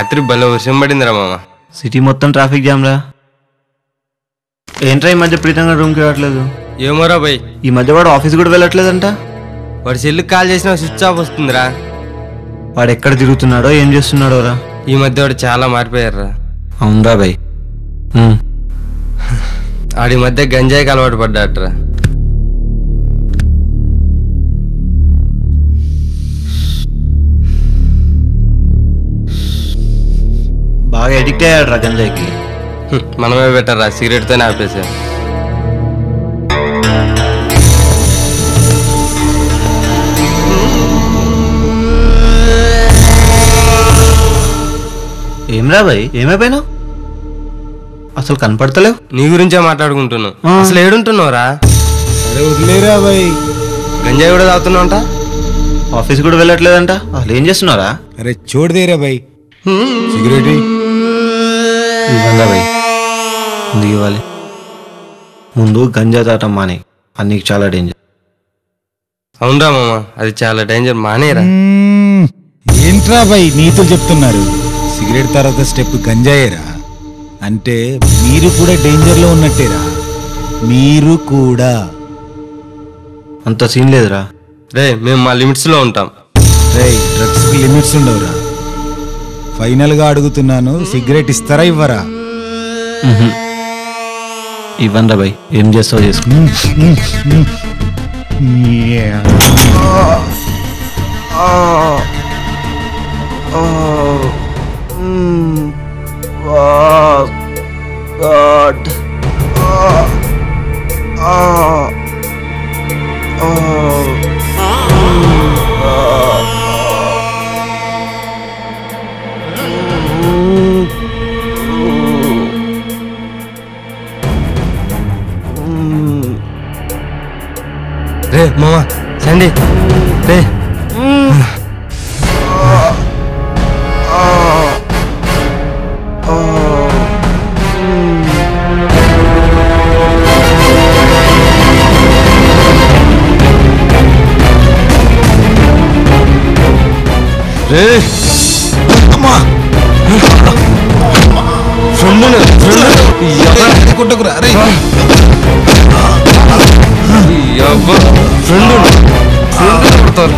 రాత్రి భలే వర్షం పడిందిరా మామ. సిటీ మొత్తం ట్రాఫిక్ జామ్ రా. ఏంట్రా ఈ మధ్య ప్రీతంగా రూమ్కి రావట్లేదు? ఏమోరా భయ్, ఈ మధ్య వాడు ఆఫీస్ కూడా వెళ్ళట్లేదంట. వాడి సెల్లుకి కాల్ చేసినా స్విచ్ ఆఫ్ వస్తుందిరా. వాడు ఎక్కడ తిరుగుతున్నాడో ఏం చేస్తున్నాడో రా. ఈ మధ్య వాడు చాలా మారిపోయారురా. అవునరా భయ్. ఆడి మధ్య గంజాయికి అలవాటు పడ్డాట్రా. బాగా అడిక్ట్ అయ్యాడు రా గంజాయికి. మనమే బెటర్రా, సిగరెట్తోనే ఆపేసాం. ఏమ్రా భయ్, ఏమైపోయినావు? అసలు కనపడతలేవు. నీ గురించే మాట్లాడుకుంటున్నావు. అసలు ఏడుంటున్నావురా? అరే వదిలేరా భయ్. గంజాయి కూడా తాగుతున్నావు అంట. ఆఫీస్ కూడా వెళ్ళట్లేదంట. అసలు ఏం చేస్తున్నారా? అరే చూడదేరా భయ్, సిగరెట్ ఇవ్వంగా భయ్. ముందు ఇవ్వాలి. ముందు గంజా తాగటం మానే, అది నీకు చాలా డేంజర్. అవునరా మామ, అది చాలా డేంజర్. మానేరా. ఏంట్రా భయ్ నీతులు చెప్తున్నారు? సిగరెట్ తర్వాత స్టెప్ గంజాయేరా అంటే మీరు కూడా డేంజర్ లో ఉన్నట్టేరా. మీరు కూడా అంత సీన్ లేదురా. రే, మేము మా లిమిట్స్ లో ఉంటాం. రే, డ్రగ్స్ కి లిమిట్స్ ఉండవురా. ఫైనల్ గా అడుగుతున్నాను, సిగరెట్ ఇస్తారా ఇవ్వరా? ఇవ్వండి భయ్, ఏం చేస్తావు చేసుకో. రే మామ, సండి రే. రే కొట్టకురా. అరే ఫ్రెండ్ కొడతారు.